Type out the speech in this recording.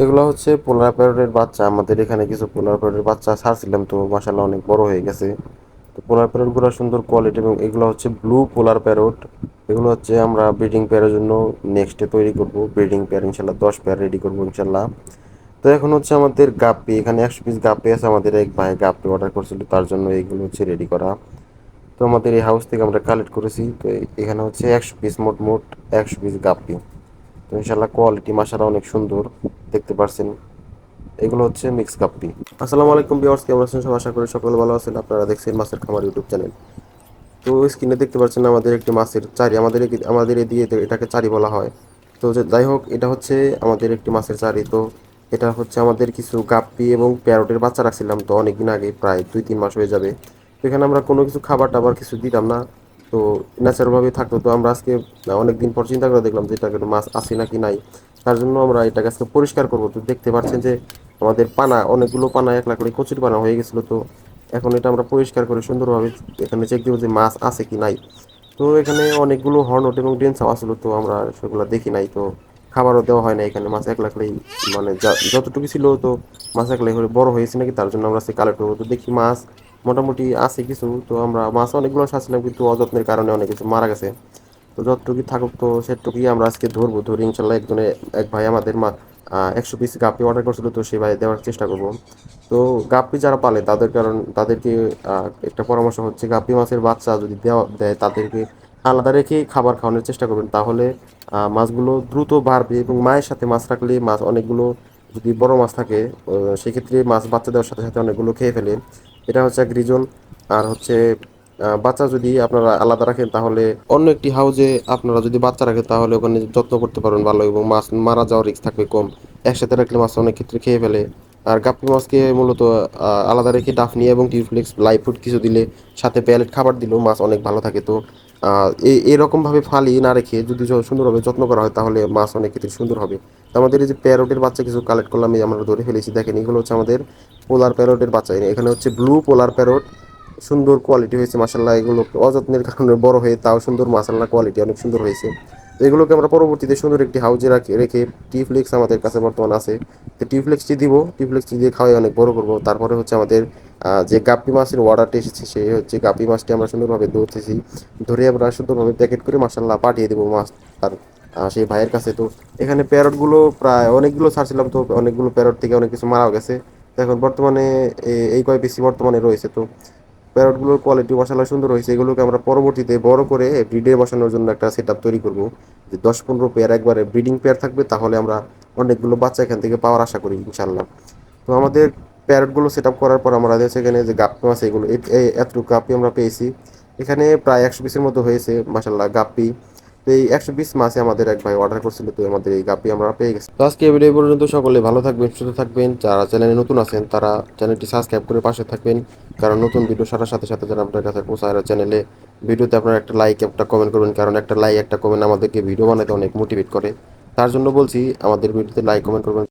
এগুলো হচ্ছে পোলার প্যারটের বাচ্চা। আমাদের এখানে কিছু পোলার প্যারটের বাচ্চা ছাড়ছিলাম, তো মাশাআল্লাহ অনেক বড় হয়ে গেছে। তো পোলার প্যারটগুলো সুন্দর কোয়ালিটি, এবং এগুলো হচ্ছে ব্লু পোলার প্যারট। এগুলো হচ্ছে আমরা ব্রিডিং পেয়ারের জন্য নেক্সটে তৈরি করব। ব্রিডিং পেয়ার ইনশাল্লাহ 10 পেয়ার রেডি করবো ইনশাল্লাহ। তো এখন হচ্ছে আমাদের গাপ্পি, এখানে 100 পিস গাপ্পি আছে। আমাদের এক ভাই গাপ্পি অর্ডার করছিল, তার জন্য এইগুলো হচ্ছে রেডি করা। তো আমাদের এই হাউস থেকে আমরা কালেক্ট করেছি। তো এখানে হচ্ছে 100 পিস, মোট মোট 100 পিস গাপ্পি। তো ইনশাল্লাহ কোয়ালিটি মাশাআল্লাহ অনেক সুন্দর, দেখতে পারছেন। এগুলো হচ্ছে মিক্স গাপ্পি। আসসালামু আলাইকুম ভিউয়ার্স, কেমন আছেন সব? আশা করি সকলে ভালো আছেন। আপনারা দেখছেন মাছের খামার ইউটিউব চ্যানেল। তো স্ক্রিনে দেখতে পাচ্ছেন আমাদের একটি মাছের চারি, আমাদের এদিকে এটাকে চারি বলা হয়। তো যাই হোক, এটা হচ্ছে আমাদের একটি মাছের চারি। তো এটা হচ্ছে আমাদের কিছু গাপ্পি এবং প্যারটের বাচ্চা রাখছিলাম, তো অনেকদিন আগে, প্রায় 2-3 মাস হয়ে যাবে। তো এখানে আমরা কোনো কিছু খাবার টাবার কিছু দিতাম না, তো ন্যাচারালভাবেই থাকতো। তো আমরা আজকে অনেকদিন পর চিন্তা করে দেখলাম যে এটাকে মাছ আছে নাকি নাই। তার জন্য আমরা এটাকে আজকে পরিষ্কার করবো। তো দেখতে পাচ্ছেন যে আমাদের পানা, অনেকগুলো পানা, এক লাখ করে কচুরি পানা হয়ে গেছিলো। তো এখন এটা আমরা পরিষ্কার করে সুন্দরভাবে এখানে চেক দেবো যে মাছ আছে কি নাই। তো এখানে অনেকগুলো হর্নট এবং ডেন্সাও আসলো, তো আমরা সেগুলো দেখি নাই। তো খাবারও দেওয়া হয় না এখানে। মাছ এক লাখলেই, মানে যতটুকু ছিল, তো মাছ এক লাখ করে বড় হয়েছে নাকি তার জন্য আমরা সে কালেক্ট করবো। তো দেখি মাছ মোটামুটি আছে কিছু। তো আমরা মাছ অনেকগুলো ছাড়ছিলাম, কিন্তু অযত্নের কারণে অনেক কিছু মারা গেছে। তো যতটুকু থাকুক, তো সেটুকুই আমরা আজকে ধরবো। ধরি ইনশাল্লাহ এক ভাই আমাদের 100 পিস গাপ্পি অর্ডার করছিল, তো সে ভাই দেওয়ার চেষ্টা করবো। তো গাপ্পি যারা পালে তাদেরকে একটা পরামর্শ হচ্ছে, গাপ্পি মাছের বাচ্চা যদি দেয় তাদেরকে আলাদা রেখে খাবার খাওয়ানোর চেষ্টা করবেন। তাহলে মাছগুলো দ্রুত বাড়বে, এবং মায়ের সাথে মাছ রাখলে মাছ অনেকগুলো, যদি বড় মাছ থাকে সেক্ষেত্রে মাছ বাচ্চা দেওয়ার সাথে সাথে অনেকগুলো খেয়ে ফেলে। এটা হচ্ছে এক রিজন। আর হচ্ছে বাচ্চা যদি আপনারা আলাদা রাখেন, তাহলে অন্য একটি হাউজে আপনারা যদি বাচ্চা রাখেন, তাহলে ওখানে যত্ন করতে পারবেন ভালো, এবং মাছ মারা যাওয়ার রিস্ক থাকবে কম। একসাথে রাখলে মাছ অনেক ক্ষেত্রে খেয়ে ফেলে। আর গাপ্পি মাছকে মূলত আলাদা রেখে ডাফনিয়া এবং টিউফ্লেক্স লাইভ ফুড কিছু দিলে, সাথে প্যালেট খাবার দিলেও মাছ অনেক ভালো থাকে। তো এরকমভাবে ফালি না রেখে যদি সুন্দরভাবে যত্ন করা হয়, তাহলে মাছ অনেক ক্ষেত্রে সুন্দর হবে। তো আমাদের এই যে প্যারোটের বাচ্চা কিছু কালেক্ট করলাম, এই আমরা ধরে ফেলেছি। দেখেন, এগুলো হচ্ছে আমাদের পোলার প্যারোটের বাচ্চা। এখানে হচ্ছে ব্লু পোলার প্যারোট। সুন্দর কোয়ালিটি হয়েছে মাসাল্লাহ। এগুলো অযত্নের কারণে বড় হয়ে তাও সুন্দর, মাসাল্লাহ কোয়ালিটি অনেক সুন্দর হয়েছে। তো এগুলোকে আমরা পরবর্তীতে সুন্দর একটি হাউজে রেখে টিফ্লেক্স আমাদের কাছে বর্তমান আছে, তো টিফ্লেক্সটি দিব। টিফ্লেক্সটি দিয়ে খাওয়াই অনেক বড় করবো। তারপরে হচ্ছে আমাদের যে গাপ্পি মাছের অর্ডারটি এসেছে, সেই হচ্ছে গাপ্পি মাছটি আমরা সুন্দরভাবে ধরতেছি। ধরে আমরা সুন্দরভাবে প্যাকেট করে মাসাল্লাহ পাঠিয়ে দেবো মাছ তার সেই ভাইয়ের কাছে। তো এখানে প্যারটগুলো প্রায় অনেকগুলো ছাড়ছিলাম, তো অনেকগুলো প্যারট থেকে অনেক কিছু মারাও গেছে। তো এখন বর্তমানে এই কয় পিসি বর্তমানে রয়েছে। তো প্যারটগুলোর কোয়ালিটি মাশাআল্লাহ সুন্দর হয়েছে। এগুলোকে আমরা পরবর্তীতে বড় করে ব্রিডে বসানোর জন্য একটা সেট আপ তৈরি করব, যে 10-15 পেয়ার একবারে ব্রিডিং পেয়ার থাকবে। তাহলে আমরা অনেকগুলো বাচ্চা এখান থেকে পাওয়ার আশা করি ইনশাল্লাহ। তো আমাদের প্যারটগুলো সেট আপ করার পর আমরা সেখানে যে গাপ্পি মাছ, এগুলো এতটুকু গাপ্পি আমরা পেয়েছি। এখানে প্রায় 100 পিসের মতো হয়েছে মাশাআল্লাহ গাপ্পি। তো এই 100 পিস মাছে আমাদের এক ভাই অর্ডার করছিল, তো আমাদের এই গাপ্পি আমরা পেয়ে গেছি। তো আজকে এই ভিডিও পর্যন্ত। সকলে ভালো থাকবেন, সুস্থ থাকবেন। যারা চ্যানেলে নতুন আছেন তারা চ্যানেলটি সাবস্ক্রাইব করে পাশে থাকবেন, কারণ নতুন ভিডিও সারার সাথে সাথে যেন আপনার কাছে পৌঁছায়। আর চ্যানেলে ভিডিওতে আপনার একটা লাইক, একটা কমেন্ট করবেন, কারণ একটা লাইক, একটা কমেন্ট আমাদেরকে ভিডিও বানাতে অনেক মোটিভেট করে। তার জন্য বলছি, আমাদের ভিডিওতে লাইক কমেন্ট করবেন।